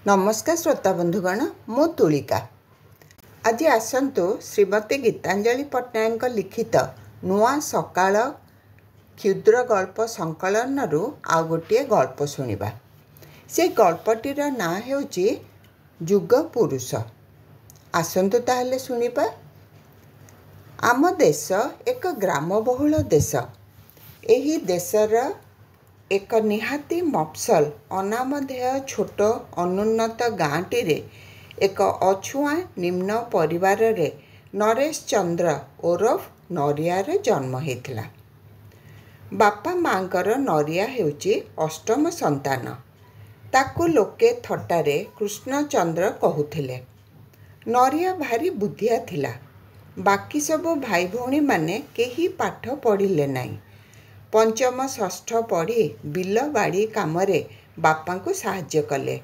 नमस्कार श्रोता बंधुगण मु तुलिका आज आसतु श्रीमती गीतांजलि पट्टनायक लिखित नुआ सकाळ क्षुद्र गल्प संकलन आउ गोटे गल्प शुणा। से गल्पटीर ना हेउची जुग पुरुष। आसतु ताहले शुणिबा। आम देश एक ग्रामबहुल देश। एही देशर एक निहाती मफसल अनामधेय छोट अनुन्नत गाँटी एक अछुआ निम्न परिवार रे नरेश चंद्र ओरफ नरियार जन्म होता। बापा माँकर नरिया हेउची अष्टम संतान। ताकू लोके थट्टारे कृष्णचंद्र कहूथिले। नरिया भारी बुद्धिया थिला। बाकी सबो भाई भौणी माने केही पाठ पढ़िले नाही। पंचम षष्ठ पढ़ी बिल बाड़ी कामरे बापा को साहाय्य कले।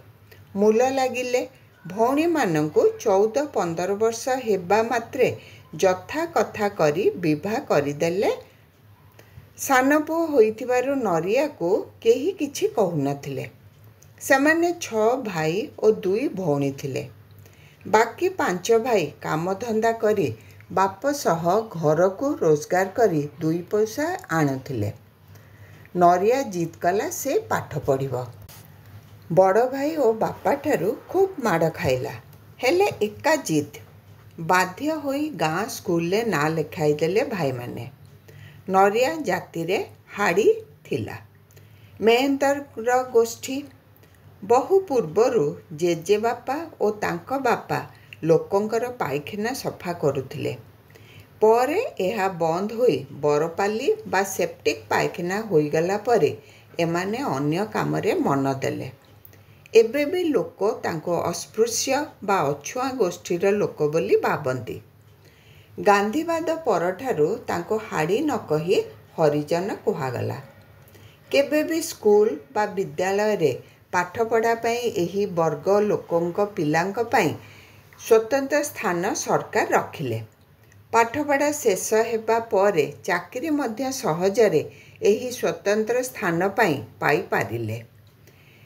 मूल लगिले। भौणी मानंकु 14-15 वर्ष हेबा मात्रे जथा कथा करी विवाह करिदेले। सान पुओ होइथिबारु नरिया को केही किछि कहूनथिले। सेमाने 6 भाई और 2 भौणी थिले। बाकी 5 भाई कामधंदा करी बाप सह घर को रोजगार करी 2 पैसा आणुथिले। नरिया जिद कला से पाठ पढ़िबो। बड़ भाई और बापा ठारू खूब माड़ खाइला। हेले एका जिद बाध्य होई गाँ स्कूल ले ना लिखाई देले भाई माने। नरिया जाति रे हाड़ी थिला। मेहनतर गोष्ठी। बहु पूर्वरु जेजे बापा और तांको बापा लोकंकर पायखाना सफा करुथिले। परे एहा बंद होई बरपाली बा सेप्टिक पायखाना होईगला परे एमाने अन्य कामरे मन देले। एबे भी लोक तांको अस्पृश्य बा अछुआ गोष्ठीर लोक बोली भाबंती। गांधीवाद परठारू तांको हाड़ी न कही हरिजन कुहागला। केबे भी स्कूल बा विद्यालय रे पाठ पढ़ा पई एही वर्ग लोकंक पिलांक पई स्वतंत्र स्थान सरकार रखिले। पाठपढ़ा शेष हेबा परे चाकरी मध्य सहजरे एही स्वतंत्र स्थान पाई पाई पारिले।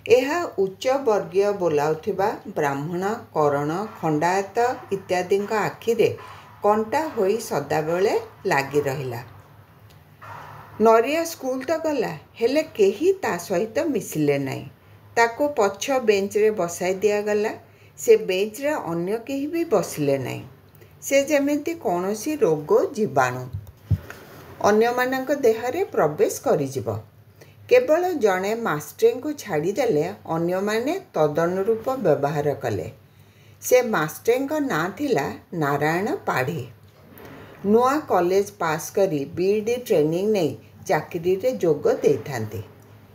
एहा उच्च वर्गीय बोलाउथिबा ब्राह्मण करण खंडायत इत्यादि आखिरे कंटा होई सदाबेले लागी रहिला। नरिया स्कूल तो गला हेले केही ता सहित मिसिले नाही। ताको पछ बेंच रे बसाई दिया गला। से बेंच रे अन्य केही भी बसिले नाही। से जेमिति कौनसी रोग जीवाणु अन्य मानक देहरे प्रवेश करिजिव। केवल जड़े मास्टर को छाड़ीदेले अन्य माने तदनुरूप व्यवहार कले। से मास्टर ना थिला नारायण पाढ़ी। नुआ कॉलेज पास करी बीईडी ट्रेनिंग नहीं चाकरी रे जोग देइथांती।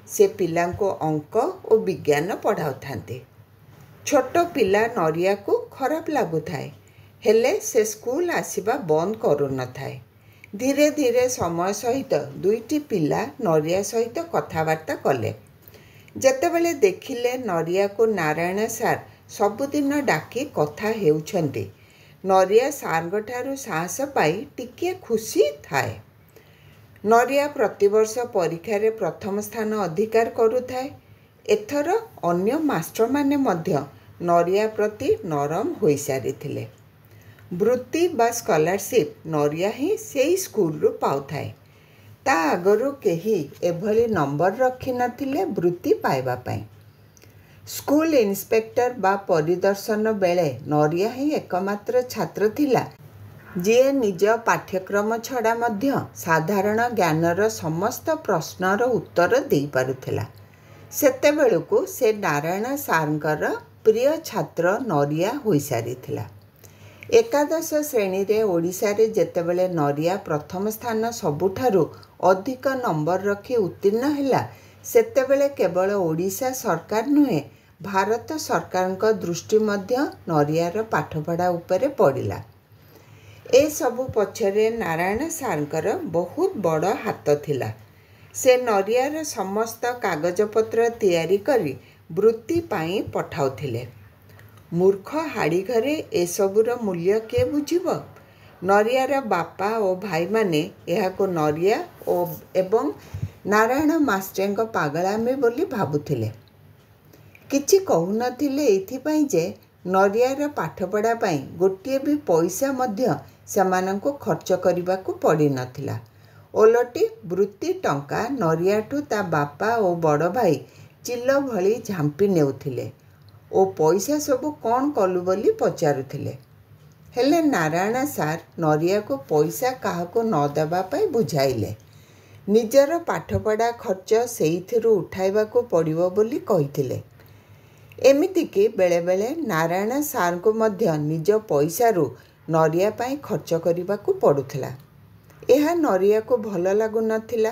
से पिला को अंक और विज्ञान पढ़ाउथांती। छोट पिला नरिया को खराब लगुथाए। हेले से स्कूल आसिबा बंद करू न थाए। धीरे धीरे समय सहित 2टी पिला नरिया सहित कथबार्ता कले। जेतेबेले देखिले नरिया को नारायण सार सबुदिन डाकी कथा हेउछंती। नरिया सारंग ठारू साहस पाई टिके खुशी थाए। नरिया प्रतिवर्ष परीक्षा रे प्रथम स्थान अधिकार करुथाए। एथर अन्य मास्टर माने मध्य नरिया प्रति नरम होई सारिथिले। वृत्ति बा स्कॉलरशिप नरिया ही सेई स्कूल रु पाउथाए। ता आगरु केही एभली नंबर रखी नथिले वृत्ति पाइबा पई। स्कूल इंस्पेक्टर बा परिदर्शन बेले नरिया ही एकमात्र छात्र थिला जे निज पाठ्यक्रम छड़ा मध्य साधारण ज्ञानर समस्त प्रश्नर उत्तर देई पारुथिला। सेतेबेलुकु से नारायण सारंकर प्रिय छात्र नरिया होई सारिथिला। एकादश श्रेणी रे ओडिशा रे जेतेबेले नरिया प्रथम स्थान सबुठारु अधिक नंबर रखी उत्तीर्ण हैला सेतेबेले केवल ओडिशा सरकार नुहे भारत सरकारक दृष्टि मध्य नरियार पाठपढ़ा उपरे पड़िला। ए सबु पछरे नारायण सारंकर बहुत बड़ हाथ थिला। से नरियार समस्त कागजपत्र तैयारी करी वृत्ति पाई पठाउथिले। मूर्ख हाड़ी घरे ए सबुर मूल्य के बुझिब। नरियार बापा और भाई माने एहाको नरिया एवं नारायण मास्टर पागलामी बोली भाबुथिले। କିଛି କହୁନଥିଲେ ଏଇଥିପାଇଁ ଯେ ନରିଆର ପାଠପଢ଼ା ପାଇଁ ଗୋଟିଏ ବି ପଇସା ମଧ୍ୟ ସେମାନଙ୍କୁ ଖର୍ଚ୍ଚ କରିବାକୁ ପଡ଼ିନଥିଲା। ଓଲଟି ବୃତ୍ତି ଟଙ୍କା ନରିଆଠୁ ତା ବାପା ଓ ବଡ଼ ଭାଇ ଚିଲ ଭଳି ଝାମ୍ପି ନେଉଥିଲେ ଓ ପଇସା ସବୁ କ'ଣ କଲୁ ବୋଲି ପଚାରୁଥିଲେ। ହେଲେ ନାରାୟଣ ସାର୍ ନରିଆକୁ ପଇସା କାହାକୁ ନ ଦେବା ପାଇଁ ବୁଝାଇଲେ। ନିଜର ପାଠପଢ଼ା ଖର୍ଚ୍ଚ ସେଇଥିରୁ ଉଠାଇବାକୁ ପଡ଼ିବ ବୋଲି କହିଥିଲେ। ଏମିତିକି ବେଳେବେଳେ ନାରାୟଣ ସାର୍ଙ୍କୁ ମଧ୍ୟ ନିଜ ପଇସାରୁ ନରିଆ ପାଇଁ ଖର୍ଚ୍ଚ କରିବାକୁ ପଡ଼ୁଥିଲା। ଏହା ନରିଆକୁ ଭଲ ଲାଗୁନଥିଲା।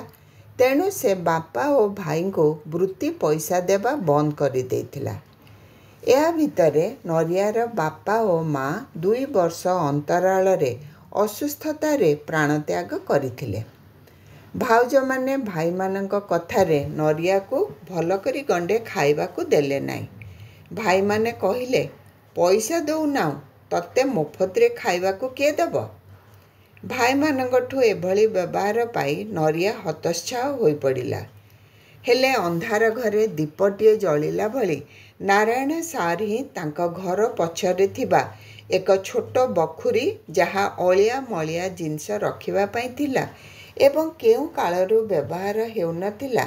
ତେଣୁ ସେ ବାପା ଓ ଭାଇଙ୍କୁ ବୃତ୍ତି ପଇସା ଦେବା ବନ୍ଦ କରିଦେଇଥିଲା। ଏହା ଭିତରେ ନରିଆର ବାପା ଓ ମା 2 ବର୍ଷ ଅନ୍ତରାଳରେ ଅସୁସ୍ଥତାରେ ପ୍ରାଣତ୍ୟାଗ କରିଥିଲେ। ଭାଉଜମାନେ ଭାଇମାନଙ୍କ କଥାରେ ନରିଆକୁ ଭଲ କରି ଗଣ୍ଡେ ଖାଇବାକୁ ଦେଲେ ନାହିଁ। ଭାଇମାନେ କହିଲେ, ପଇସା ଦେଉନାହୁଁ, ତତେ ମୋଫତରେ ଖାଇବାକୁ କିଏ ଦେବ? ଭାଇମାନଙ୍କଠୁ ଏଭଳି ବ୍ୟବହାର ପାଇ ନରିଆ ହତୋତ୍ସାହ ହୋଇପଡ଼ିଲା। ହେଲେ ଅନ୍ଧାର ଘରେ ଦୀପଟିଏ ଜଳିଲା ଭଳି ନାରାୟଣ ସାର୍ ହିଁ ତାଙ୍କ ଘର ପଛରେ ଥିବା ଏକ ଛୋଟ ବଖୁରୀ, ଯାହା ଅଳିଆ ମଳିଆ ଜିନିଷ ରଖିବା ପାଇଁ ଥିଲା ଏବଂ କେଉଁ କାଳରୁ ବ୍ୟବହାର ହେଉନଥିଲା,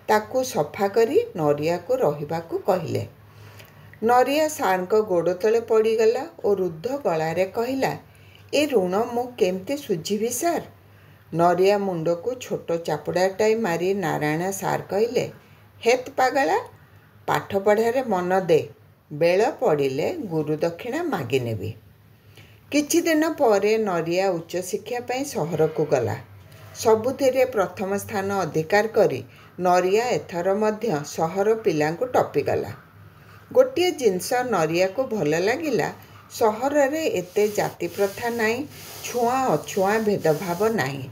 ତାକୁ ସଫା କରି ନରିଆକୁ ରହିବାକୁ କହିଲେ। ନରିଆ ସାର୍ଙ୍କ ଗୋଡ଼ ତଳେ ପଡ଼ିଗଲା ଓ ରୁଦ୍ଧ ଗଳାରେ କହିଲା, ଏ ଋଣ ମୁଁ କେମିତି ଶୁଝିବି ସାର୍? ନରିଆ ମୁଣ୍ଡକୁ ଛୋଟ ଚାପୁଡ଼ାଟାଏ ମାରି ନାରାୟଣ ସାର୍ କହିଲେ, ହେତ୍ ପାଗଳା, ପାଠପଢ଼ାରେ ମନ ଦେ, ବେଳ ପଡ଼ିଲେ ଗୁରୁଦକ୍ଷିଣା ମାଗିନେବି। କିଛିଦିନ ପରେ ନରିଆ ଉଚ୍ଚଶିକ୍ଷା ପାଇଁ ସହରକୁ ଗଲା। ସବୁଥିରେ ପ୍ରଥମ ସ୍ଥାନ ଅଧିକାର କରି ନରିଆ ଏଥର ମଧ୍ୟ ସହର ପିଲାଙ୍କୁ ଟପିଗଲା। ଗୋଟିଏ ଜିନିଷ ନରିଆକୁ ଭଲ ଲାଗିଲା, ସହରରେ ଏତେ ଜାତିପ୍ରଥା ନାହିଁ, ଛୁଆଁ ଅଛୁଆଁ ଭେଦଭାବ ନାହିଁ।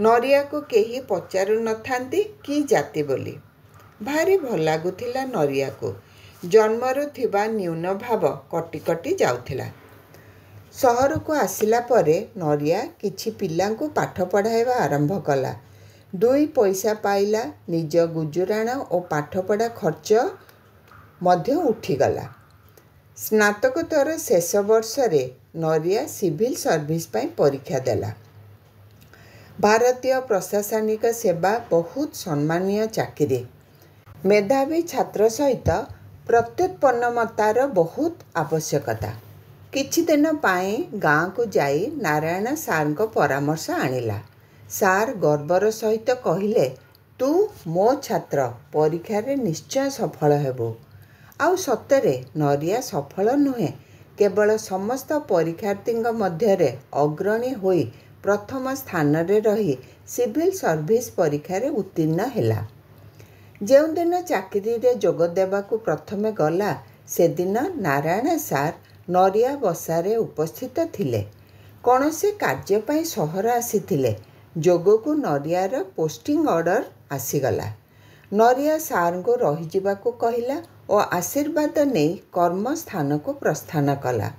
ନରିଆକୁ କେହି ପଚାରୁ ନଥାନ୍ତି କି ଜାତି ବୋଲି। ଭାରି ଭଲ ଲାଗୁଥିଲା ନରିଆକୁ। ଜନ୍ମରୁ ଥିବା ନ୍ୟୁନଭାବ କଟି କଟି ଯାଉଥିଲା। ସହରକୁ ଆସିଲା ପରେ ନରିଆ କିଛି ପିଲାଙ୍କୁ ପାଠ ପଢ଼ାଇବା ଆରମ୍ଭ କଲା। 2 ପଇସା ପାଇଲା, ନିଜ ଗୁଜୁରାଣ ଓ ପାଠପଢ଼ା ଖର୍ଚ୍ଚ ମଧ୍ୟ ଉଠିଗଲା। ସ୍ନାତକୋତ୍ତର ଶେଷ ବର୍ଷରେ ନରିଆ ସିଭିଲ ସର୍ଭିସ ପାଇଁ ପରୀକ୍ଷା ଦେଲା। ଭାରତୀୟ ପ୍ରଶାସନିକ ସେବା ବହୁତ ସମ୍ମାନୀୟ ଚାକିରି। ମେଧାବୀ ଛାତ୍ର ସହିତ ପ୍ରତ୍ୟୁତ୍ପନ୍ନମତାର ବହୁତ ଆବଶ୍ୟକତା। କିଛିଦିନ ପାଇଁ ଗାଁକୁ ଯାଇ ନାରାୟଣ ସାର୍ଙ୍କ ପରାମର୍ଶ ଆଣିଲା। ସାର୍ ଗର୍ବର ସହିତ କହିଲେ, ତୁ ମୋ ଛାତ୍ର, ପରୀକ୍ଷାରେ ନିଶ୍ଚୟ ସଫଳ ହେବୁ। ଆଉ ସତରେ ନରିଆ ସଫଳ ନୁହେଁ, କେବଳ ସମସ୍ତ ପରୀକ୍ଷାର୍ଥୀଙ୍କ ମଧ୍ୟରେ ଅଗ୍ରଣୀ ହୋଇ ପ୍ରଥମ ସ୍ଥାନରେ ରହି ସିଭିଲ ସର୍ଭିସ ପରୀକ୍ଷାରେ ଉତ୍ତୀର୍ଣ୍ଣ ହେଲା। ଯେଉଁଦିନ ଚାକିରିରେ ଯୋଗ ଦେବାକୁ ପ୍ରଥମେ ଗଲା, ସେଦିନ ନାରାୟଣ ସାର୍ ନରିଆ ବସାରେ ଉପସ୍ଥିତ ଥିଲେ। କୌଣସି କାର୍ଯ୍ୟ ପାଇଁ ସହର ଆସିଥିଲେ। ଯୋଗକୁ ନରିଆର ପୋଷ୍ଟିଂ ଅର୍ଡ଼ର ଆସିଗଲା। ନରିଆ ସାର୍ଙ୍କୁ ରହିଯିବାକୁ କହିଲା ଓ ଆଶୀର୍ବାଦ ନେଇ କର୍ମସ୍ଥାନକୁ ପ୍ରସ୍ଥାନ କଲା।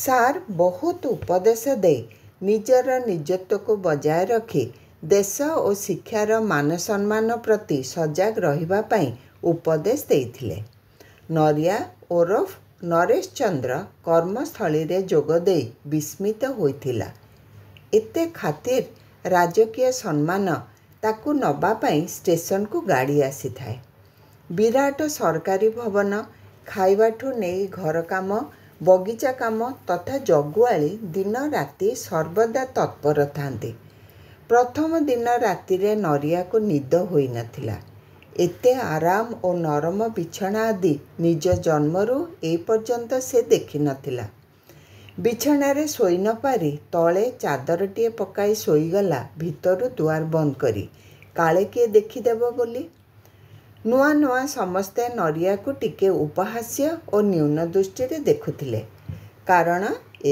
ସାର୍ ବହୁତ ଉପଦେଶ ଦେଇ ନିଜର ନିଜତ୍ୱକୁ ବଜାୟ ରଖି ଦେଶ ଓ ଶିକ୍ଷାର ମାନସମ୍ମାନ ପ୍ରତି ସଜାଗ ରହିବା ପାଇଁ ଉପଦେଶ ଦେଇଥିଲେ। ନରିଆ ଓରଫ ନରେଶ ଚନ୍ଦ୍ର କର୍ମସ୍ଥଳୀରେ ଯୋଗ ଦେଇ ବିସ୍ମିତ ହୋଇଥିଲା। ଏତେ ଖାତିର, ରାଜକୀୟ ସମ୍ମାନ ତାକୁ ନେବା ପାଇଁ ଷ୍ଟେସନକୁ ଗାଡ଼ି ଆସିଥାଏ। ବିରାଟ ସରକାରୀ ଭବନ, ଖାଇବାଠୁ ନେଇ ଘର କାମ, ବଗିଚା କାମ ତଥା ଜଗୁଆଳି ଦିନ ରାତି ସର୍ବଦା ତତ୍ପର ଥାନ୍ତି। ପ୍ରଥମ ଦିନ ରାତିରେ ନରିଆକୁ ନିଦ ହୋଇନଥିଲା। ଏତେ ଆରାମ ଓ ନରମ ବିଛଣା ଆଦି ନିଜ ଜନ୍ମରୁ ଏ ପର୍ଯ୍ୟନ୍ତ ସେ ଦେଖିନଥିଲା। ବିଛଣାରେ ଶୋଇ ନ ପାରି ତଳେ ଚାଦରଟିଏ ପକାଇ ଶୋଇଗଲା ଭିତରୁ ଦୁଆର ବନ୍ଦ କରି, କାଳେ କିଏ ଦେଖିଦେବ ବୋଲି। ନୂଆ ନୂଆ ସମସ୍ତେ ନରିଆକୁ ଟିକେ ଉପହାସ୍ୟ ଓ ନ୍ୟୁନ ଦୃଷ୍ଟିରେ ଦେଖୁଥିଲେ। କାରଣ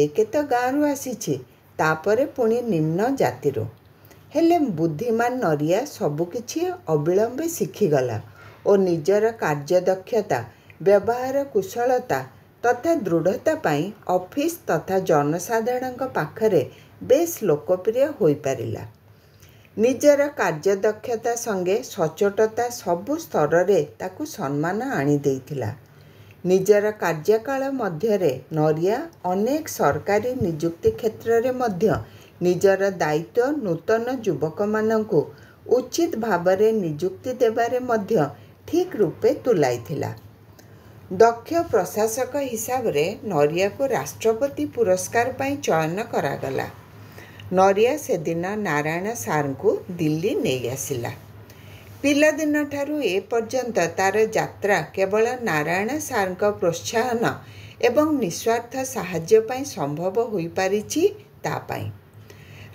ଏକେ ତ ଗାଁରୁ ଆସିଛି, ତାପରେ ପୁଣି ନିମ୍ନ ଜାତିରୁ। ହେଲେ ବୁଦ୍ଧିମାନ ନରିଆ ସବୁକିଛି ଅବିଳମ୍ବେ ଶିଖିଗଲା ଓ ନିଜର କାର୍ଯ୍ୟଦକ୍ଷତା, ବ୍ୟବହାର କୁଶଳତା ତଥା ଦୃଢ଼ତା ପାଇଁ ଅଫିସ ତଥା ଜନସାଧାରଣଙ୍କ ପାଖରେ ବେଶ୍ ଲୋକପ୍ରିୟ ହୋଇପାରିଲା। ନିଜର କାର୍ଯ୍ୟଦକ୍ଷତା ସଙ୍ଗେ ସଚ୍ଚୋଟତା ସବୁ ସ୍ତରରେ ତାକୁ ସମ୍ମାନ ଆଣିଦେଇଥିଲା। ନିଜର କାର୍ଯ୍ୟକାଳ ମଧ୍ୟରେ ନରିଆ ଅନେକ ସରକାରୀ ନିଯୁକ୍ତି କ୍ଷେତ୍ରରେ ମଧ୍ୟ ନିଜର ଦାୟିତ୍ୱ ନୂତନ ଯୁବକମାନଙ୍କୁ ଉଚିତ ଭାବରେ ନିଯୁକ୍ତି ଦେବାରେ ମଧ୍ୟ ଠିକ୍ ରୂପେ ତୁଲାଇଥିଲା। ଦକ୍ଷ ପ୍ରଶାସକ ହିସାବରେ ନରିଆକୁ ରାଷ୍ଟ୍ରପତି ପୁରସ୍କାର ପାଇଁ ଚୟନ କରାଗଲା। ନରିଆ ସେଦିନ ନାରାୟଣ ସାର୍ଙ୍କୁ ଦିଲ୍ଲୀ ନେଇ ଆସିଲା। ପିଲାଦିନଠାରୁ ଏପର୍ଯ୍ୟନ୍ତ ତାର ଯାତ୍ରା କେବଳ ନାରାୟଣ ସାର୍ଙ୍କ ପ୍ରୋତ୍ସାହନ ଏବଂ ନିଃସ୍ୱାର୍ଥ ସାହାଯ୍ୟ ପାଇଁ ସମ୍ଭବ ହୋଇପାରିଛି ତା ପାଇଁ।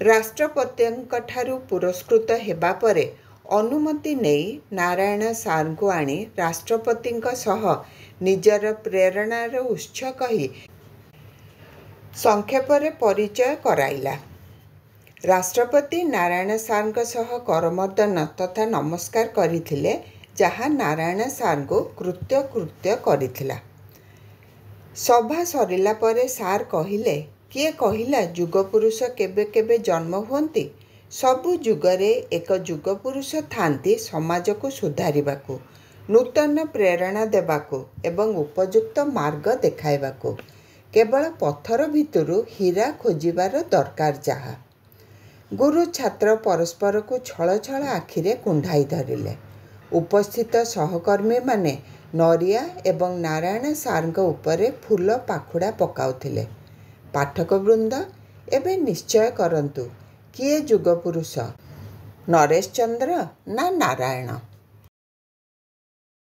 ରାଷ୍ଟ୍ରପତିଙ୍କଠାରୁ ପୁରସ୍କୃତ ହେବା ପରେ ଅନୁମତି ନେଇ ନାରାୟଣ ସାର୍ଙ୍କୁ ଆଣି ରାଷ୍ଟ୍ରପତିଙ୍କ ସହ ନିଜର ପ୍ରେରଣାର ଉତ୍ସ କହି ସଂକ୍ଷେପରେ ପରିଚୟ କରାଇଲା। ରାଷ୍ଟ୍ରପତି ନାରାୟଣ ସାର୍ଙ୍କ ସହ କରମର୍ଦ୍ଦନ ତଥା ନମସ୍କାର କରିଥିଲେ, ଯାହା ନାରାୟଣ ସାର୍ଙ୍କୁ କୃତ୍ୟ କରିଥିଲା। ସଭା ସରିଲା ପରେ ସାର୍ କହିଲେ, କିଏ କହିଲା ଯୁଗପୁରୁଷ କେବେ କେବେ ଜନ୍ମ ହୁଅନ୍ତି? ସବୁ ଯୁଗରେ ଏକ ଯୁଗପୁରୁଷ ଥାନ୍ତି ସମାଜକୁ ସୁଧାରିବାକୁ, ନୂତନ ପ୍ରେରଣା ଦେବାକୁ ଏବଂ ଉପଯୁକ୍ତ ମାର୍ଗ ଦେଖାଇବାକୁ। କେବଳ ପଥର ଭିତରୁ ହୀରା ଖୋଜିବାର ଦରକାର ଯାହା। ଗୁରୁ ଛାତ୍ର ପରସ୍ପରକୁ ଛଳ ଛଳ ଆଖିରେ କୁଣ୍ଢାଇ ଧରିଲେ। ଉପସ୍ଥିତ ସହକର୍ମୀମାନେ ନରିଆ ଏବଂ ନାରାୟଣ ସାର୍ଙ୍କ ଉପରେ ଫୁଲ ପାଖୁଡ଼ା ପକାଉଥିଲେ। ପାଠକବୃନ୍ଦ, ଏବେ ନିଶ୍ଚୟ କରନ୍ତୁ, କିଏ ଯୁଗପୁରୁଷ, ନରେଶ ଚନ୍ଦ୍ର ନା ନାରାୟଣ?